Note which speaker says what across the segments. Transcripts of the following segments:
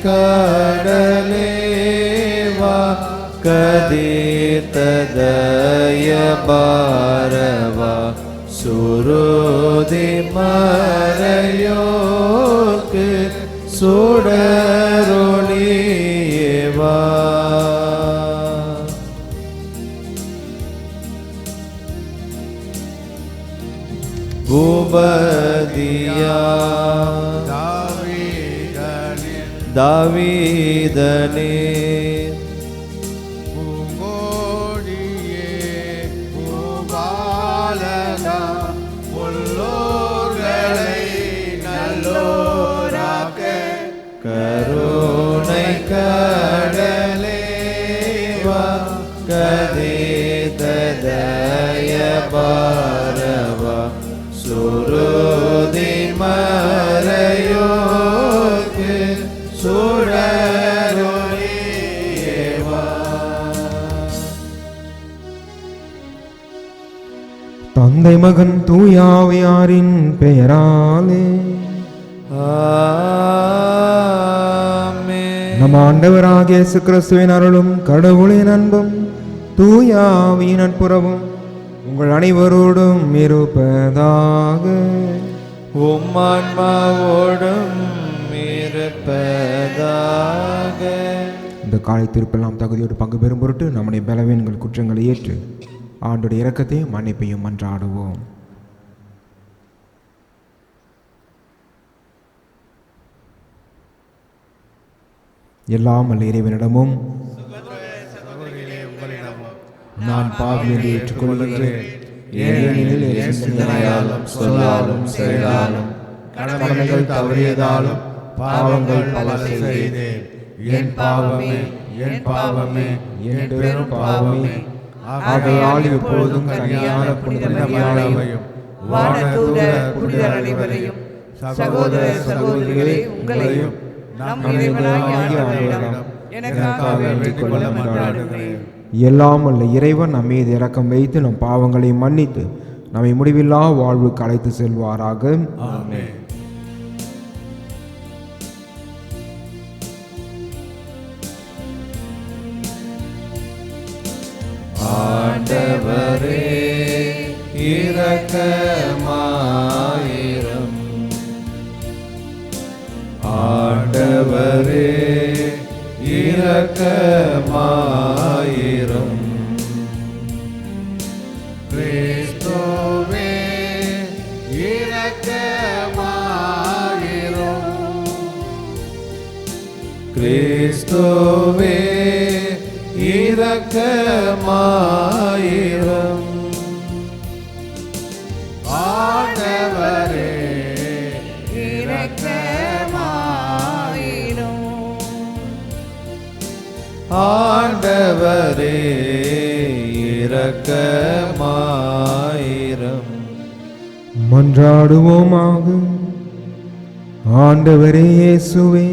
Speaker 1: கடலேவா கதிர்த்ததய பாரவா சுருதி மறையோர்க்கு சுடரொளியேவா. உபதியா தாவீதனே
Speaker 2: பூங்கோடியே பூபாலகா உள்ளோர்களை நல்லோராக்க
Speaker 1: கருணை கடலேவா கதிர்த்ததய பாரவா சுருதி மறையோர்க்கு சுடரொளியேவா.
Speaker 3: தந்தை மகன் தூயாவியாரின் பெயராலே
Speaker 1: ஆமென்.
Speaker 3: நம் ஆண்டவராகிய இயேசு கிறிஸ்துவின் அருளும் கடவுளின் அன்பும் தூயாவியின் நட்புறவும் உங்கள் அனைவரோடும் இருப்பதாக.
Speaker 1: உம்மான்மாவோடும் இருப்பதாக.
Speaker 3: இந்த காலை திருப்பெல்லாம் தகுதியோடு பங்கு பெறும் பொருட்டு நம்முடைய பலவீனங்கள் குற்றங்களை ஏற்று ஆண்டுடைய இரக்கத்தையும் மன்னிப்பையும் மன்றாடுவோம். எல்லாம் அல்ல இறைவனிடமும் நான் பாவி என்று ஏற்றுக்கொள்கின்றேன். ஏனெனில் என் சிந்தனையாலும் சொல்லாலும் செயலாலும் கடமைகள் தவறியதாலும் பாவங்கள் பல செய்தேன். என் பாவமே என் பாவமே என் பெரும் பாவமே. ஆகையால் இப்பொழுதும் கன்னியான புனித மரியாதையும்
Speaker 4: வானதூதர் புனிதர் அனைவரையும் சகோதர சகோதரிகளே உங்களையும் நம் இறைவனாகிய ஆண்டவரிடம் எனக்காக வேண்டிக் கொள்ள மன்றாடுகிறேன்.
Speaker 3: எல்லாம் அல்ல இறைவன் நம் மீது இரக்கம் வைத்து நம் பாவங்களை மன்னித்து நம்மை முடிவில்லா வாழ்வுக்கு அழைத்து செல்வாராக.
Speaker 2: ஆமென்.
Speaker 1: ஆண்டவரே இரக்கமாயிரும். ஆண்டவரே இரக்கமாயிரும்.
Speaker 2: கிறிஸ்துவே இரக்கமாயிரும்.
Speaker 1: கிறிஸ்துவே இரக்கமாயிரும்.
Speaker 2: ஆண்டவரே
Speaker 4: இரக்கமாயிரும்.
Speaker 1: ஆண்டவரே இரக்கமாயிரும்.
Speaker 3: மன்றாடுவோமாக. ஆண்டவரே இயேசுவே,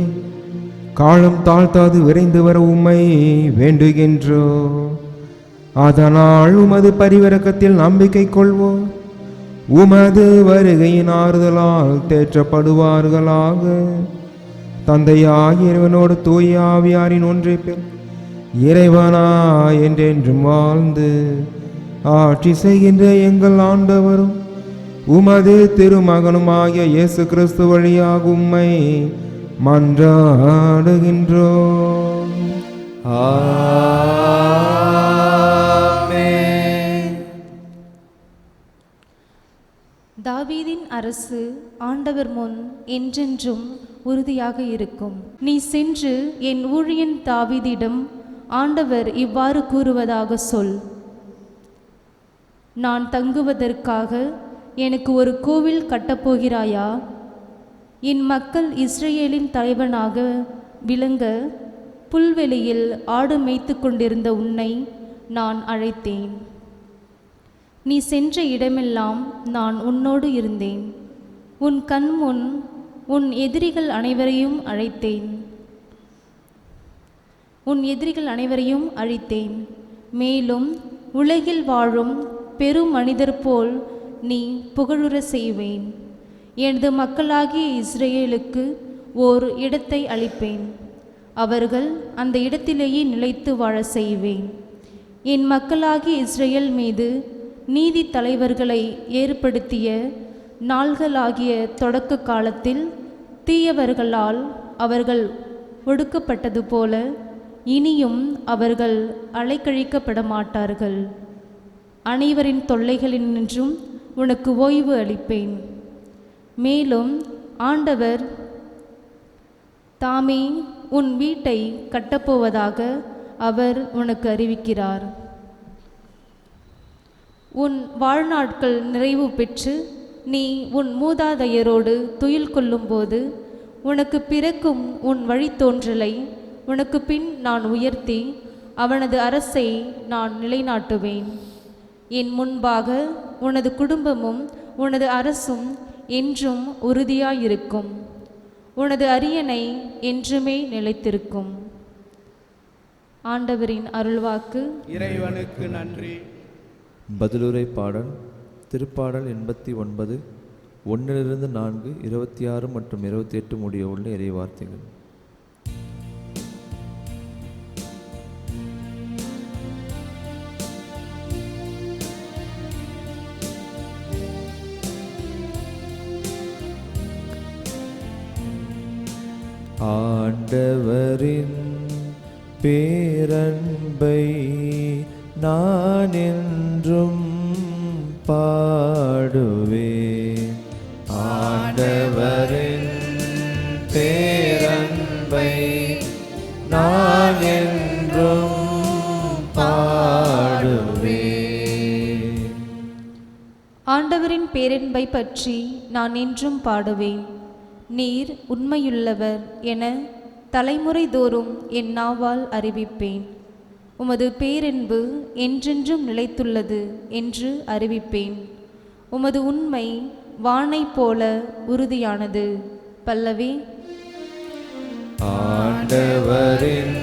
Speaker 3: காலம் தாழ்த்தாது விரைந்து வர உம்மை வேண்டுகின்றோ. அதனால் உமது பரிவிரக்கத்தில் நம்பிக்கை கொள்வோம். உமது வருகையின் ஆறுதலால் தேற்றப்படுவார்களாக. தந்தையாகிய இறைவனோடு தூய ஆவியாரின் ஒன்றைப்பில் இறைவனாய் என்றென்றும் வாழ்ந்து ஆட்சி செய்கின்ற எங்கள் ஆண்டவரும் உமது திருமகனுமாகிய இயேசு கிறிஸ்து வழியாக உம்மை மன்றாடுகின்றோம்.
Speaker 1: ஆமென்.
Speaker 5: தாவீதின் அரசு ஆண்டவர் முன் என்றென்றும் உறுதியாக இருக்கும். நீ சென்று என் ஊழியன் தாவீதிடம் ஆண்டவர் இவ்வாறு கூறுவதாக சொல். நான் தங்குவதற்காக எனக்கு ஒரு கோவில் கட்டப்போகிறாயா? என் மக்கள் இஸ்ரேலின் தலைவனாக விளங்க புல்வெளியில் ஆடு மேய்த்து கொண்டிருந்த உன்னை நான் அழைத்தேன். நீ சென்ற இடமெல்லாம் நான் உன்னோடு இருந்தேன். உன் கண் முன் உன் எதிரிகள் அனைவரையும் அழித்தேன். மேலும் உலகில் வாழும் பெரும் மனிதர் போல் நீ புகழுற செய்வேன். எனது மக்களாகிய இஸ்ரேலுக்கு ஓர் இடத்தை அளிப்பேன். அவர்கள் அந்த இடத்திலேயே நிலைத்து வாழ செய்வேன். என் மக்களாகிய இஸ்ரேல் மீது நீதி தலைவர்களை ஏற்படுத்திய நாள்களாகிய தொடக்க காலத்தில் தீயவர்களால் அவர்கள் ஒடுக்கப்பட்டது போல இனியும் அவர்கள் அலைக்கழிக்கப்பட மாட்டார்கள். அனைவரின் தொல்லைகளினின்றும் உனக்கு ஓய்வு அளிப்பேன். மேலும் ஆண்டவர் தாமே உன் வீட்டை கட்டப்போவதாக அவர் உனக்கு அறிவிக்கிறார். உன் வாழ்நாட்கள் நிறைவு பெற்று நீ உன் மூதாதையரோடு துயில் கொள்ளும்போது உனக்கு பிறக்கும் உன் வழித்தோன்றலை உனக்கு பின் நான் உயர்த்தி அவனது அரசை நான் நிலைநாட்டுவேன். என் முன்பாக உனது குடும்பமும் உனது அரசும் என்றும் உறுதியாயிருக்கும். உனது அரியணை என்றுமே நிலைத்திருக்கும். ஆண்டவரின் அருள்வாக்கு.
Speaker 2: இறைவனுக்கு நன்றி.
Speaker 1: பதிலுரை பாடல் திருப்பாடல் 89 1 4 26 மற்றும் 28 முடிய உள்ள இறைவார்த்தைகள். ஆண்டவரின் பேரன்பை நான் என்றும் பாடுவேன். ஆண்டவரின் பேரன்பை நான் என்றும் பாடுவேன்.
Speaker 5: ஆண்டவரின் பேரன்பை பற்றி நான் என்றும் பாடுவேன். நீர் உண்மையுள்ளவர் என தலைமுறை தோறும் என் நாவால் அறிவிப்பேன். உமது பேரன்பு என்றென்றும் நிலைத்துள்ளது என்று அறிவிப்பேன். உமது உண்மை வானை போல உறுதியானது. பல்லவி.
Speaker 1: ஆண்டவரின்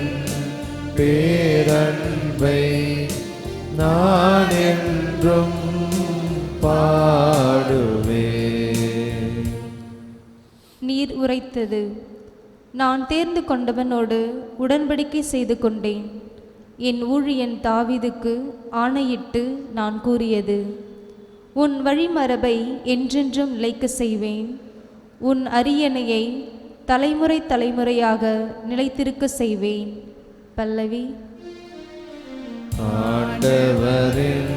Speaker 1: பேரன்பை நான் என்றும் பாடுவேன்.
Speaker 5: நீர் உரைத்தது. நான் தேர்ந்து கொண்டவனோடு உடன்படிக்கை செய்து கொண்டேன். என் ஊழியன் தாவீதுக்கு ஆணையிட்டு நான் கூறியது, உன் வழிமரபை என்றென்றும் நிலைக்க செய்வேன். உன் அரியணையை தலைமுறை தலைமுறையாக நிலைத்திருக்க செய்வேன். பல்லவி.
Speaker 1: ஆண்டவரின்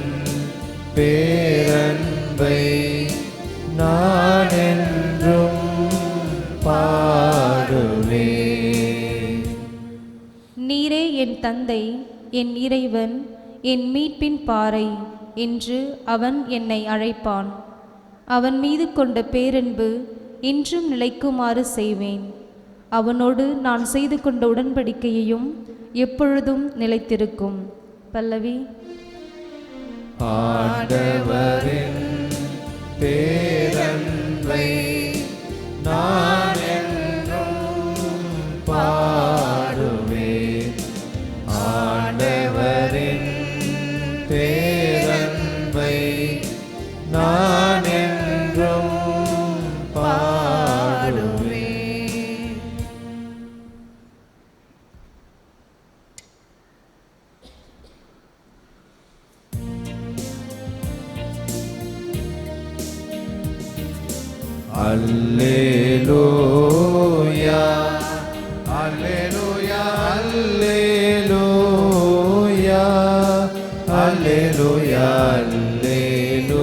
Speaker 1: பேரன்பை நான் என்றும் பாடுவேன்.
Speaker 5: நீரே என் தந்தை, என் இறைவன், என் மீட்பின் பாறை என்று அவன் என்னை அழைப்பான். அவன் மீது கொண்ட பேரன்பு இன்றும் நிலைக்குமாறு செய்வேன். அவனோடு நான் செய்து கொண்ட உடன்படிக்கையையும் எப்பொழுதும் நிலைத்திருக்கும். பல்லவி.
Speaker 1: ஆண்டவரின் பேரன்பை நான் என்றும் பாடுவேன். ஆண்டவரின் பேரன்பை நான் என்றும் பாடுவேன். அல்லேலூயா அல்லேலூயா அல்லேலூயா அல்லேலூயா அல்லேலூயா.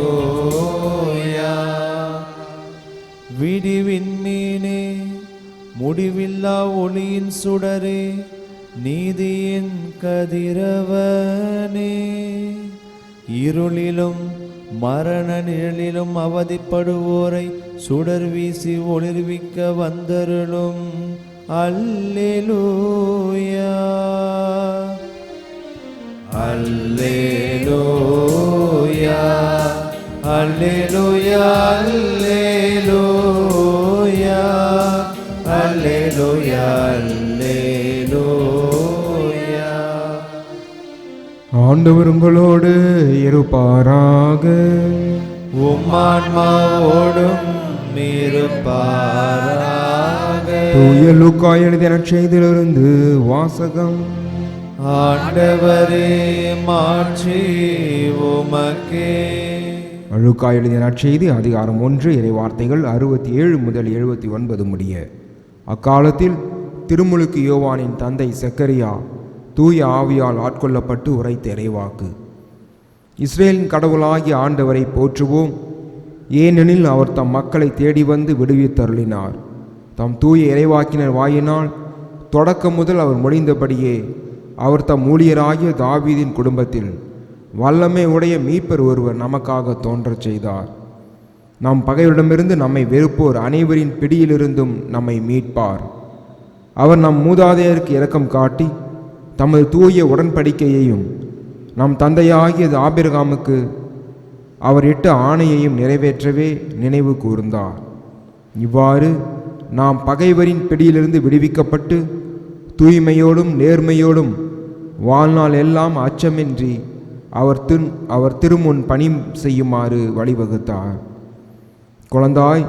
Speaker 1: விடிவின் மீனே, முடிவில்லா ஒளியின் சுடரே, நீதியின் கதிரவனே, இருளிலும் மரண நிழலிலும் அவதிப்படுவோரை சுடர் வீசி ஒளிர்விக்க வந்தருளும். அல்லேலூயா அல்லேலூயா அல்லேலூயா அல்லேலூயா அல்லேலூயா அல்லேலூயா.
Speaker 3: ஆண்டவர் உங்களோடு இருப்பாராக.
Speaker 1: உம்மான்மாவோடும் இருப்பாராக.
Speaker 3: தூய லூக்கா எழுதிய நற்செய்தியிலிருந்து வாசகம்.
Speaker 1: ஆண்டவரே மாட்சி உமக்கே.
Speaker 3: லூக்கா எழுதிய நற்செய்தி அதிகாரம் 1 இறைவார்த்தைகள் 67 முதல் 79 முடிய. அக்காலத்தில் திருமுழுக்கு யோவானின் தந்தை செக்கரியா தூய ஆவியால் ஆட்கொள்ளப்பட்டு உரைத்த இறைவாக்கு. இஸ்ரேலின் கடவுளாகிய ஆண்டவரை போற்றுவோம், ஏனெனில் அவர் தம் மக்களை தேடி வந்து விடுவித்தருளினார். தம் தூய இறைவாக்கினர் வாயினால் தொடக்கம் முதல் அவர் முடிந்தபடியே அவர் தம் ஊழியராகிய தாவீதின் குடும்பத்தில் வல்லமை உடைய மீட்பர் ஒருவர் நமக்காக தோன்றச் செய்தார். நம் பகைவரிடமிருந்து நம்மை வெறுப்போர் அனைவரின் பிடியிலிருந்தும் நம்மை மீட்பார். அவர் நம் மூதாதையருக்கு இரக்கம் காட்டி தமது தூய உடன்படிக்கையையும் நம் தந்தையாகிய ஆபிரகாமுக்கு அவர் இட்ட ஆணையையும் நிறைவேற்றவே நினைவு கூர்ந்தார். இவ்வாறு நாம் பகைவரின் பிடியிலிருந்து விடுவிக்கப்பட்டு தூய்மையோடும் நேர்மையோடும் வாழ்நாள் எல்லாம் அச்சமின்றி அவர் திருமுன் பணி செய்யுமாறு வழிவகுத்தார். குழந்தாய்,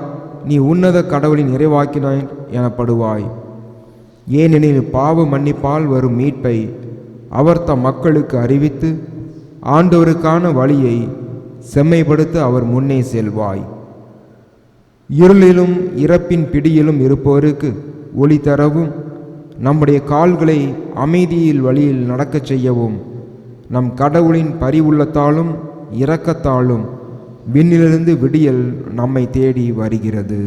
Speaker 3: நீ உன்னத கடவுளின் இறைவாக்கினாய் எனப்படுவாய், ஏனெனில் பாவ மன்னிப்பால் வரும் மீட்பை அவர் தம் மக்களுக்கு அறிவித்து ஆண்டவருக்கான வழியை செம்மைப்படுத்த அவர் முன்னே செல்வாய். இருளிலும் இறப்பின் பிடியிலும் இருப்போருக்கு ஒளி தரவும் நம்முடைய கால்களை அமைதியில் வழியில் நடக்கச் செய்யவும் நம் கடவுளின் பரிவுள்ளத்தாலும் இரக்கத்தாலும் விண்ணிலிருந்து விடியல் நம்மை தேடி வருகிறது.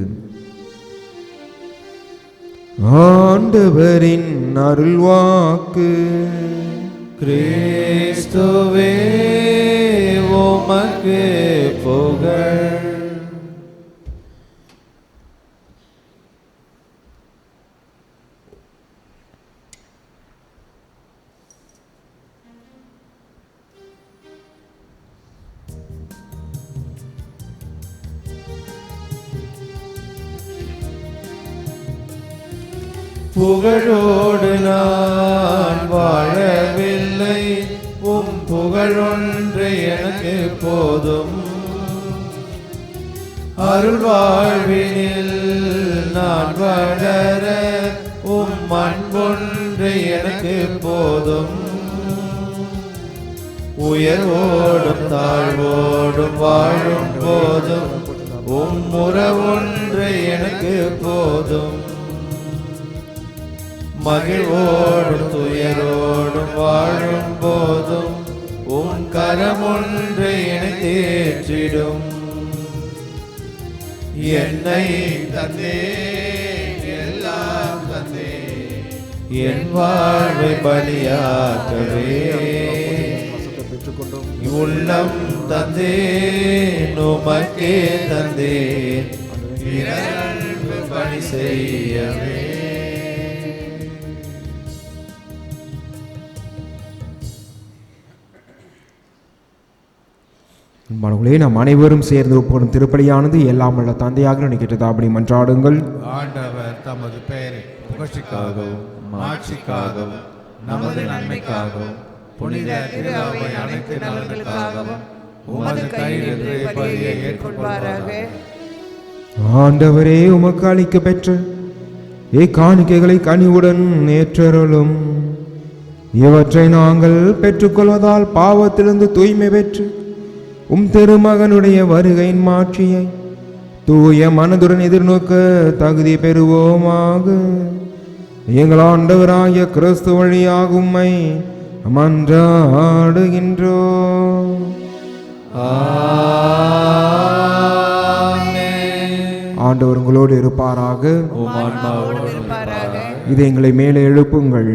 Speaker 3: ஆண்டவரின் அருள்வாக்கு.
Speaker 1: கிறிஸ்துவே உமக்கு புகழ். புகழோடு நான் வாழவில்லை, உம் புகழொன்று எனக்கு போதும். அருள் வாழ்வினில் நான் வளர உம் அன்பொன்று எனக்கு போதும். உயர்வோடும் தாழ்வோடும் வாழும் போதும் உம் உறவொன்று எனக்கு போதும். மகிழ்வோடும் துயரோடும் வாழும் போதும் உன் கரமொன்று என்னை தேற்றிடும். என்னை தந்தே எல்லாம் தந்தே, என் வாழ்வை பலியாக்கவே உள்ளம் தந்தே உமக்கே தந்தே, பணி செய்யவே.
Speaker 3: மனங்களே, நாம் அனைவரும் சேர்ந்து ஒப்புக்கொள்ளும் திருப்பலியானது எல்லாம் உள்ள தந்தையாக நினைக்கின்றது. அப்படி மன்றாடுங்கள்.
Speaker 2: ஆண்டவர் தமது பெயரை புகழ்ச்சிக்காகவும் மாட்சிக்காகவும் நமது நன்மைக்காகவும் புனித திருவை அனைத்து நலன்களுக்காகவும் உமது கையிலிருந்து பலியை ஏற்றுக்கொள்வாராக.
Speaker 3: ஆண்டவரே, உமக்கு அளிக்க பெற்ற இக்காணிக்கைகளை கனிவுடன் ஏற்றருளும். இவற்றை நாங்கள் பெற்றுக்கொள்வதால் பாவத்திலிருந்து தூய்மை பெற்று உம் திருமகனுடைய வருகையின் மாட்சியை தூய மனதுடன் எதிர்நோக்க தகுதி பெறுவோமாக. எங்கள் ஆண்டவராகிய கிறிஸ்து வழியாக உம்மை மன்றாடுகின்றோம். ஆண்டவர் உங்களோடு இருப்பாராக. இதை எங்களை மேலே எழுப்புங்கள்.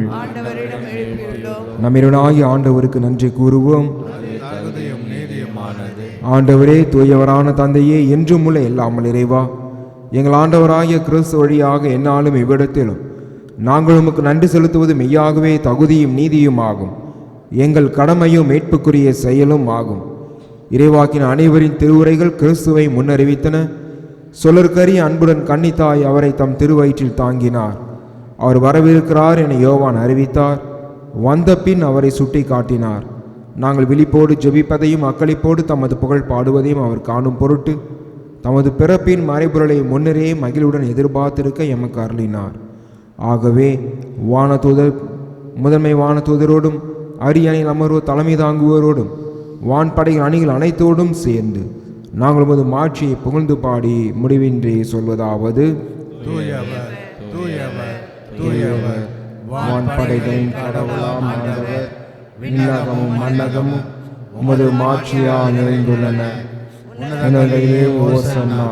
Speaker 3: நம்மிடனாகிய ஆண்டவருக்கு நன்றி கூறுவோம். ஆண்டவரே, தூயவரான தந்தையே, என்றும் உள்ள எல்லாமல் இறைவா, எங்கள் ஆண்டவராகிய கிறிஸ்து வழியாக என்னாலும் இவ்விடத்திலும் நாங்கள் உமக்கு நன்றி செலுத்துவது மெய்யாகவே தகுதியும் நீதியும் ஆகும். எங்கள் கடமையும் மீட்புக்குரிய செயலும் ஆகும். இறைவாக்கின் அனைவரின் திருவுரைகள் கிறிஸ்துவை முன்னறிவித்தன. சொல்லற்கரிய அன்புடன் கன்னித்தாய் அவரை தம் திருவயிற்றில் தாங்கினார். அவர் வரவிருக்கிறார் என யோவான் அறிவித்தார். வந்த பின் அவரை சுட்டி காட்டினார். நாங்கள் விழிப்போடு ஜெபிப்பதையும் அக்களிப்போடு தமது புகழ் பாடுவதையும் அவர் காணும் பொருட்டு தமது பிறப்பின் மறைபொருளை முன்னரே மகிழ்வுடன் எதிர்பார்த்திருக்க எமக்கு அருளினார். ஆகவே வானதூதர் முதன்மை வானதூதரோடும் அரியணையில் அமர்வோர் தலைமை தாங்குவோரோடும் வான்படைகள் அணிகள் அனைத்தோடும் சேர்ந்து நாங்கள் உமது மாட்சியை புகழ்ந்து பாடி முடிவின்றி சொல்வதாவது:
Speaker 2: தூயவர் தூயவர் தூயவர்
Speaker 3: வான்படைகளின் கடவுளாம் ஆண்டவர், விண்ணகமும் மண்ணகமும் உமது மாட்சியால் நிறைந்துள்ளன. உன்னதங்களிலே ஓசன்னா,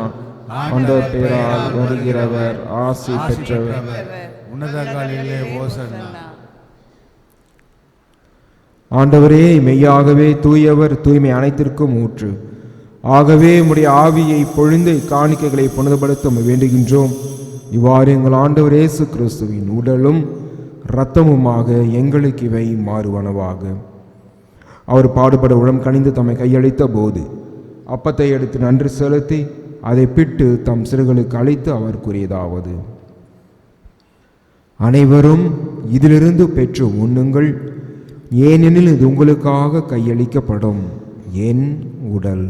Speaker 3: ஆண்டவர் பேரால் வருகிறவர் ஆசி பெற்றவர்.
Speaker 2: உன்னதங்களிலே ஓசன்னா.
Speaker 3: ஆண்டவரே, மெய்யாகவே தூயவர், தூய்மை அனைத்திற்கும் ஊற்று. ஆகவே உம்முடைய ஆவியை பொழிந்து காணிக்கைகளை புனிதப்படுத்த வேண்டுகின்றோம். இவ்வாறு எங்கள் ஆண்டவர் இயேசு கிறிஸ்துவின் உடலும் இரத்தமுமாக எங்களுக்கு இவை மாறுவனவாக. அவர் பாடுபட உளம் கனிந்து தம்மை கையளித்த போது அப்பத்தை எடுத்து நன்றி செலுத்தி அதை பிட்டு தம் சிறுகளுக்கு அளித்து அவர் கூறியதாவது: அனைவரும் இதிலிருந்து பெற்று உண்ணுங்கள், ஏனெனில் இது உங்களுக்காக கையளிக்கப்படும் என் உடல்.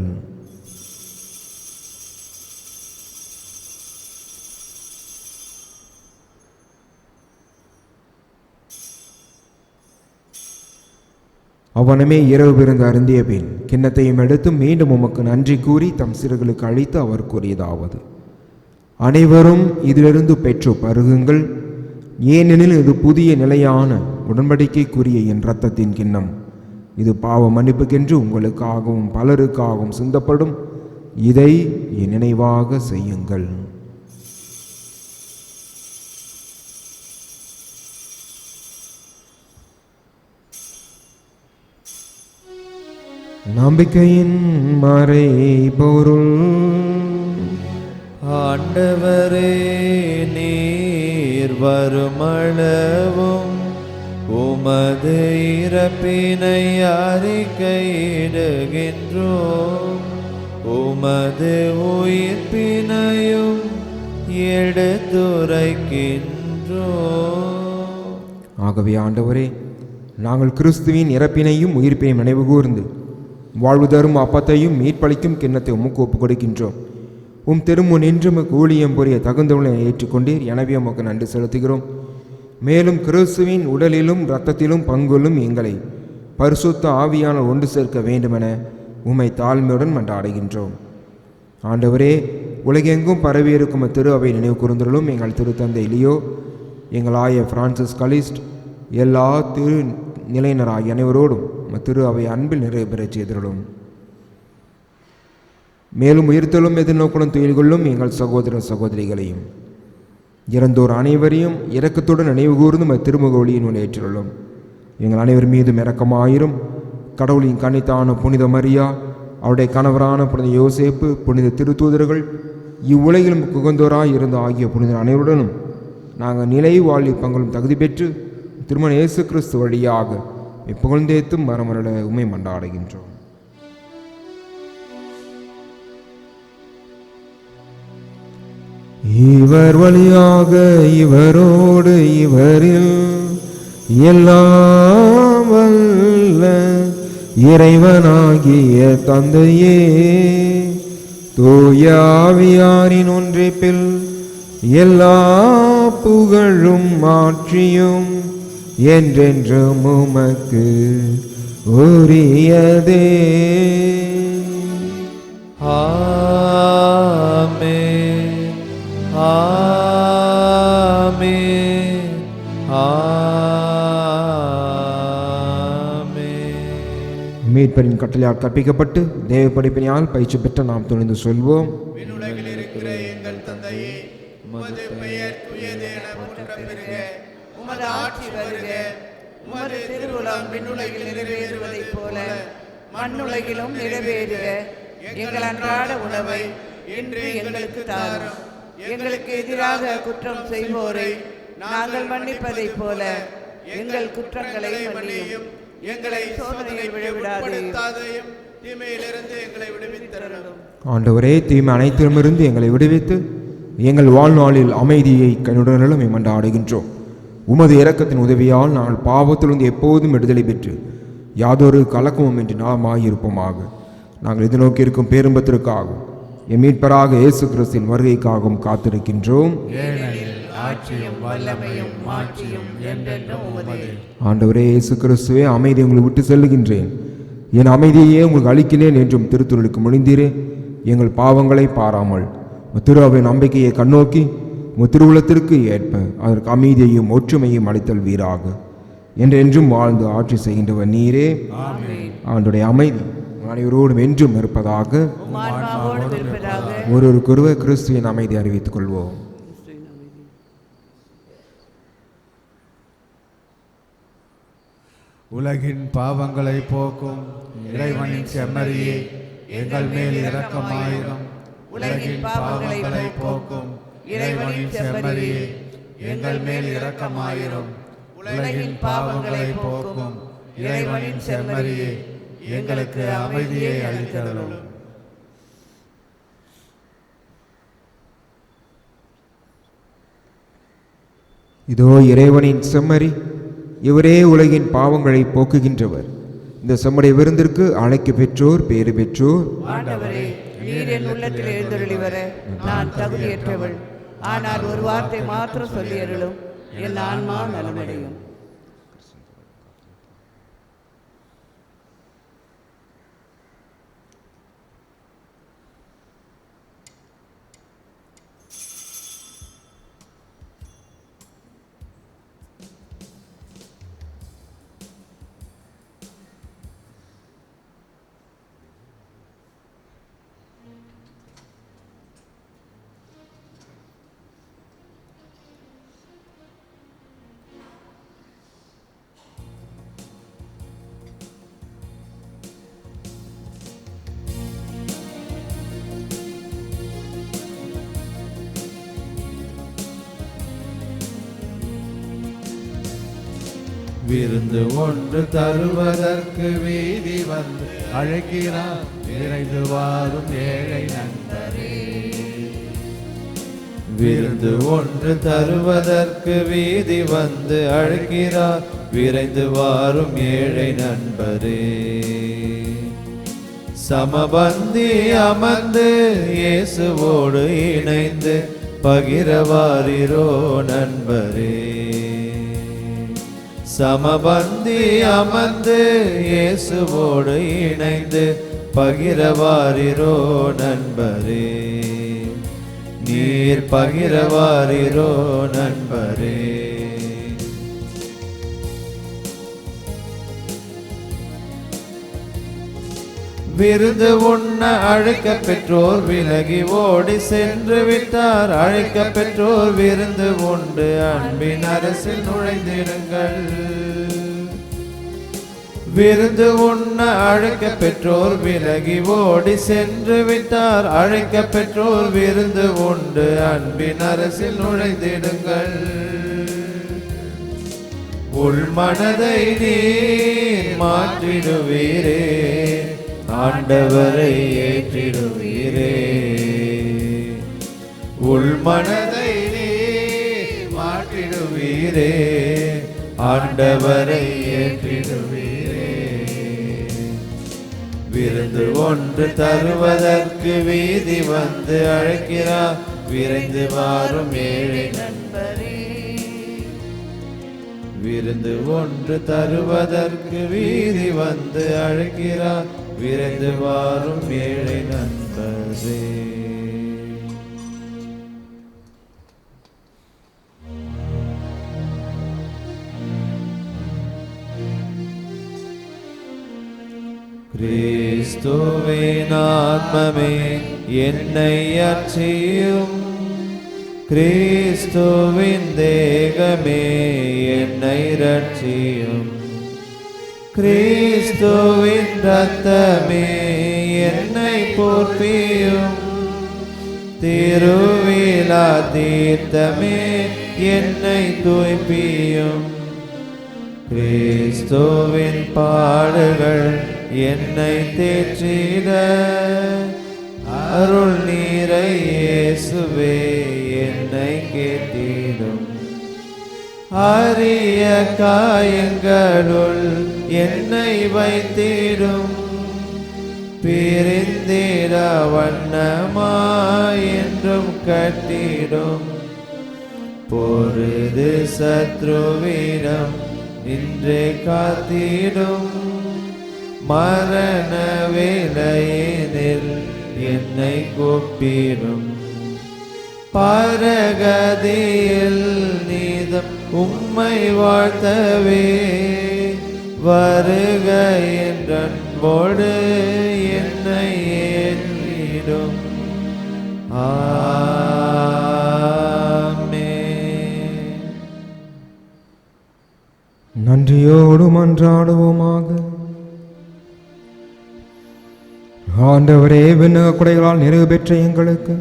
Speaker 3: அவனமே இரவு விருந்து அருந்திய பின் கிண்ணத்தையும் எடுத்து மீண்டும் உமக்கு நன்றி கூறி தம் சிறுகளுக்கு அளித்து அவர் கூறியதாவது: அனைவரும் இதிலிருந்து பெற்று பருகுங்கள், ஏனெனில் இது புதிய நிலையான உடன்படிக்கைக்குரிய என் இரத்தத்தின் கிண்ணம். இது பாவ மன்னிப்புக்கென்று உங்களுக்காகவும் பலருக்காகவும் சிந்தப்படும். இதை என் நினைவாக செய்யுங்கள். நம்பிக்கையின் மறைபொருள்.
Speaker 1: ஆண்டவரே, நீர் வருமளவும் உமது இறப்பினை அறிக்கையிடுகின்றோம், உமது உயிர்ப்பினையும் எடுத்துரைக்கின்றோம்.
Speaker 3: ஆகவே ஆண்டவரே, நாங்கள் கிறிஸ்துவின் இறப்பினையும் உயிர்ப்பினையும் நினைவு கூர்ந்து வாழ்வு தரும் அப்பத்தையும் மீட்பளிக்கும் கிண்ணத்தை உமக்கு ஒப்புக் கொடுக்கின்றோம். திருமுன் நின்று உமக்கு ஊழியம் புரிய தகுந்தவர்களை ஏற்றுக்கொண்டீர். எனவே உமக்கு நன்றி செலுத்துகிறோம். மேலும் கிறிஸ்துவின் உடலிலும் இரத்தத்திலும் பங்குள்ளும் எங்களை பரிசுத்த ஆவியானால் ஒன்று சேர்க்க வேண்டுமென உம்மை தாழ்மையுடன் மன்றாடுகின்றோம். ஆண்டவரே, உலகெங்கும் பரவியிருக்கும் திரு அவை நினைவு கூர்ந்தருளும். எங்கள் திருத்தந்தை லியோ, எங்கள் ஆய பிரான்சிஸ் கலிஸ்ட், எல்லா திரு நிலையினராகிய அனைவரோடும் திரு அவை அன்பில் நிறைவு பெறச் செய்திருளும். மேலும் உயிர்த்தலும் எதிர்நோக்குடன் துயில் கொள்ளும் எங்கள் சகோதர சகோதரிகளையும் இறந்தோர் அனைவரையும் இரக்கத்துடன் நினைவு கூர்ந்து திருமுக ஒளியின் ஏற்றுள்ளும். எங்கள் அனைவர் மீதும் இரக்கமாயிரும். கடவுளின் கன்னித்தான புனித மரியா, அவருடைய கணவரான புனித யோசேப்பு, புனித திருத்தூதர்கள், இவ்வுலகிலும் குகந்தோராய் இருந்த ஆகிய புனித அனைவருடனும் நாங்கள் நிலை வாழ்வி பங்களும் தகுதி பெற்று திருமண இயேசு கிறிஸ்து வழியாக புகழ்ந்தேத்தும் மரமரள உம்மை மன்றாடுகின்றோம். இவர் வழியாக இவரோடு இவரில் எல்லாம் வல்ல இறைவனாகிய தந்தையே, தூய ஆவியாரின் ஒன்றிப்பில் எல்லா புகழும் மாற்றியும் என்றென்றும் உமக்கு உரியதே.
Speaker 1: ஆமென், ஆமென், ஆமென்.
Speaker 3: மீட்பரின் கட்டளையால் கற்பிக்கப்பட்டு தேவ படிப்பினால் பயிற்சி பெற்ற நாம் துணிந்து சொல்வோம்:
Speaker 2: விண்ணுலகில் இருக்கிற எங்கள் தந்தையே, உமது பெயர் தூயது என போற்றப் பெறுக. உமது ஆட்சி வருக. உமது திருவுளம் விண்ணுலகில் நிறைவேறுவதைப் போல மண்ணுலகிலும் நிறைவேறுக. எங்கள் அன்றாட உணவை இன்று எங்களுக்கு தாரும். எங்களுக்கு எதிராக குற்றம் செய்வோரை நாங்கள் மன்னிப்பதைப் போல எங்கள் குற்றங்களை மன்னியும். எங்களை சோதனையில் விழவிடாதேயும், தீமையிலிருந்து எங்களை விடுவித்தருளும்.
Speaker 3: ஆண்டவரே, தீமை அனைத்திலுமிருந்து எங்களை விடுவித்து எங்கள் வாழ்நாளில் அமைதியை கண்ணுடனும் மன்றாடுகின்றோம். உமது இரக்கத்தின் உதவியால் நாங்கள் பாவத்திலிருந்து எப்போதும் விடுதலை பெற்று யாதொரு கலக்கமும் என்று நாமாயிருப்போமாக. நாங்கள் எதிர்நோக்கி இருக்கும் பேரும்பத்திற்காகவும் என் மீட்பராக இயேசு கிறிஸ்துவின் வருகைக்காகவும் காத்திருக்கின்றோம்.
Speaker 2: ஏனெனில் ஆட்சியும் வல்லமையும் மாட்சியும் என்றென்றும் உமதே.
Speaker 3: ஆண்டவரே இயேசு கிறிஸ்துவே, அமைதி உங்களை விட்டு செல்லுகின்றேன், என் அமைதியே உங்களுக்கு அளிக்கிறேன் என்றும் திருத்துறைக்கு முடிந்தீரே. எங்கள் பாவங்களை பாராமல் திருவின் நம்பிக்கையை கண்ணோக்கி திருவுளத்திற்கு ஏற்ப அதற்கு அமைதியையும் ஒற்றுமையும் அளித்தல் வீராக என்றென்றும் வாழ்ந்து ஆட்சி செய்கின்றவர் நீரே. ஆண்டுடைய அமைதி அனைவரோடும் என்றும் இருப்பதாக. ஒருவருக்கொருவர் கிறிஸ்துவின் அமைதி அறிவித்துக் கொள்வோம்.
Speaker 6: உலகின் பாவங்களை போக்கும் இறைவனின் செம்மறியே, எங்கள் மேல் இரக்கமாயிரும். உலகின் பாவங்களை போக்கும் இறைவனின் செம்மறியே, எங்கள் மேல் இரக்கமாயிரும். உலகின் பாவங்களை போக்கும் இறைவனின் செம்மறியே, எங்களுக்கு அமைதியை அளித்தருளும்.
Speaker 3: இதோ இறைவனின் செம்மறி, இவரே உலகின் பாவங்களை போக்குகின்றவர். இந்த செம்மடைய விருந்திற்கு அழைக்க பெற்றோர் பேறு பெற்றோர்.
Speaker 4: ஆண்டவரே, நீர் என் உள்ளத்தில் எழுந்தருளி வர நான் தகுதியற்றவள். ஆனால் ஒரு வார்த்தை மாத்திரம் சொல்லி அருளும், என் ஆன்மா நலமடையும்.
Speaker 1: விருந்து ஒன்று தருவதற்கு வீதி வந்து
Speaker 6: அழைக்கிறார் விரைந்து வாரும் ஏழை நண்பரே.
Speaker 1: விருந்து ஒன்று தருவதற்கு வீதி வந்து அழைக்கிறார் விரைந்து வாரும் ஏழை நண்பரே. சமபந்தி அமர்ந்து இயேசுவோடு இணைந்து பகிரவாரிரோ நண்பரே. சமபந்தி அமர்ந்து இயேசுவோடு இணைந்து பகிரவாரிரோ நண்பரே. நீர் பகிரவாரிரோ நண்பரே. விருந்து உண்ண அழைக்க பெற்றோர் விலகி ஓடி சென்று விட்டார். அழைக்க பெற்றோர் விருந்து உண்டு அன்பின் அரசில் நுழைந்திடுங்கள். விருந்து உண்ண அழைக்க பெற்றோர் விலகி ஓடி சென்று விட்டார். அழைக்க பெற்றோர் விருந்து உண்டு அன்பின் அரசில் நுழைந்திடுங்கள். உள் மனதை நீர் மாற்றிடுவீரே, ஆண்டவரை ஏற்றிடுவீரே. உள் மனதை நீர் மாற்றிடுவீரே, ஆண்டவரை ஏற்றிடுவீரே. விருந்து ஒன்று தருவதற்கு வீதி வந்து அழைக்கிறார் விரைந்து வாரும் ஏழை நண்பரே. விருந்து ஒன்று தருவதற்கு வீதி வந்து அழைக்கிறார் விரைந்து வாரும் ஏழை நண்பரே. கிறிஸ்துவின் ஆத்மமே என்னை அர்ச்சியும், கிறிஸ்துவின் தேகமே என்னை ரட்சியும். கிறிஸ்துவின் இரத்தமே என்னை போற்றியும், திருவிழா தீர்த்தமே என்னை தூய்ப்பியும். கிறிஸ்துவின் பாடுகள் என்னை தேற்றிட, அருள் நீரை இயேசுவே என்னை கேட்டிடும். அரிய காயங்களுள் என்னை வைத்திடும், பிரிந்திட வண்ணமாய் என்றும் கட்டிடும். பொருது சத்ருவிடம் நின்றே காத்திடும். மரண வேளையினில் என்னை கூப்பிடும். பரகதியில் நீதம் உம்மை வாழ்த்தவே வருக என்றன்போடு என்னை ஏற்றிடும். ஆமென்.
Speaker 3: நன்றியோடு மன்றாடுவோமாக. ஆண்டவரே, விண்ணக குடைகளால் நிறைவு பெற்ற எங்களுக்கு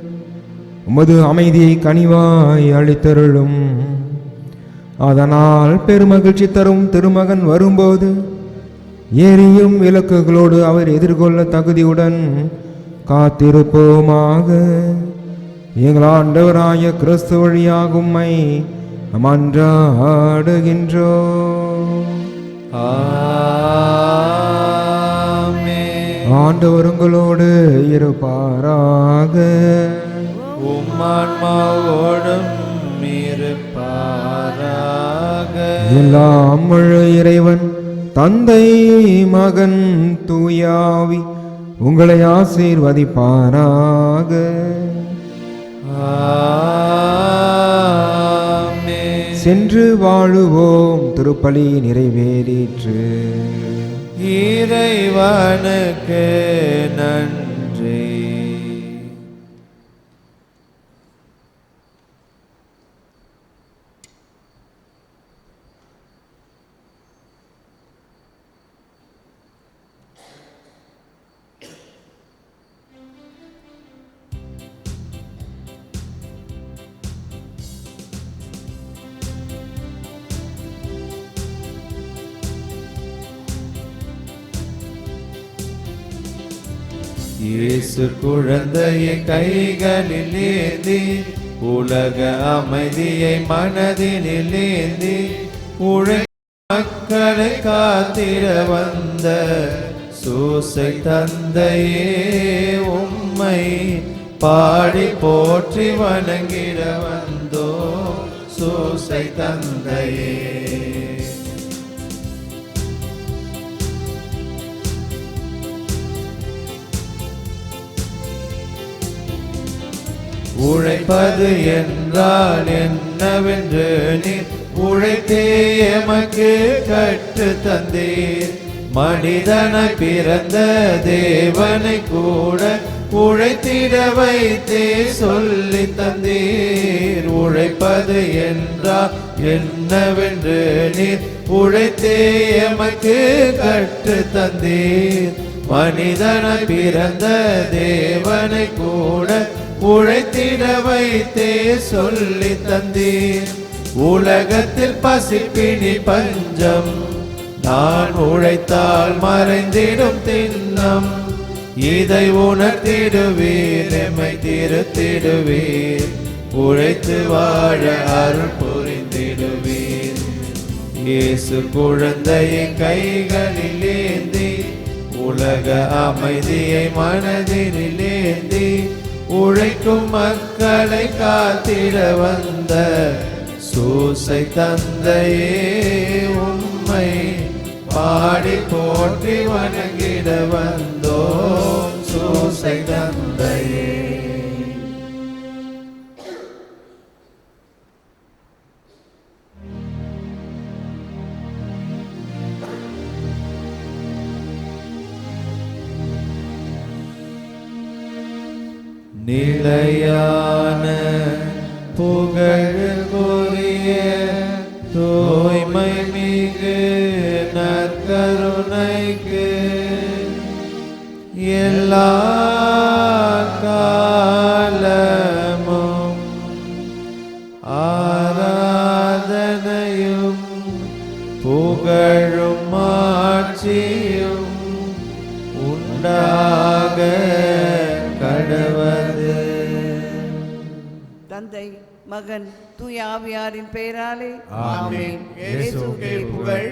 Speaker 3: உமது அமைதியை கனிவாய் அளித்தருளும். அதனால் பெருமகிழ்ச்சி தரும் திருமகன் வரும்போது எரியும் விளக்குகளோடு அவர் எதிர்கொள்ள தகுதியுடன் காத்திருப்போமாக. எங்கள் ஆண்டவராய கிறிஸ்து வழியாக உம்மை மன்றாடுகின்றோம்.
Speaker 1: ஆமென்.
Speaker 3: ஆண்டவர் உங்களோடு இருப்பாராக.
Speaker 1: உம்மான்மாவோடும் இருப்பாராக.
Speaker 3: எல்லாம் வல்ல இறைவன் தந்தை மகன் தூயாவி உங்களை ஆசீர்வதிப்பாராக.
Speaker 1: ஆமென்.
Speaker 3: சென்று வாழுவோம். திருப்பலி நிறைவேறிற்று.
Speaker 1: இறைவனுக்கு நன்றி. இயேசு குழந்தையை கைகளில் ஏந்தி உலக அமைதியை மனதினில் ஏந்தி மக்களை காத்திட வந்த சூசை தந்தையே, உம்மை பாடி போற்றி வணங்கிட வந்தோ சூசை தந்தையே. உழைப்பது என்றால் என்னவென்று நீர் உழைத்தே எமக்கு கற்று தந்தீர். மனிதனை பிறந்த தேவனை கூட உழைத்திட வைத்தே சொல்லி தந்தீர். உழைப்பது என்றால் என்னவென்று நீர் உழைத்தே எமக்கு கற்று தந்தீர். மனிதனை பிறந்த தேவனை கூட உழைத்திட வைத்தே சொல்லி தந்தீர். உலகத்தில் பசிப்பினி பஞ்சம், நான் உழைத்தால் மறைந்திடும் திண்ணம். இதை உணர்த்திடுவீர், எம்மை திருத்திடுவீர், உழைத்து வாழ அருள் புரிந்திடுவீர். இயேசு குழந்தையை கைகளில் ஏந்தி உலக அமைதியை மனதினில் ஏந்தி உழைக்கும் மக்களை காத்திட வந்த சூசை தந்தையே, உம்மை பாடி போற்றி வணங்கிட வந்தோம் சூசை தந்தையே. நிலையான புகழுக்குரிய தூய்மை மிகு நற்கருணைக்கு எல்லா காலமும் ஆராதனையும் புகழும் ஆட்சியும் உண்டாக கடவது.
Speaker 4: தந்தை மகன் தூய ஆவியாரின் பெயராலே
Speaker 6: ஆமென். இயேசுவுக்கே புகழ்.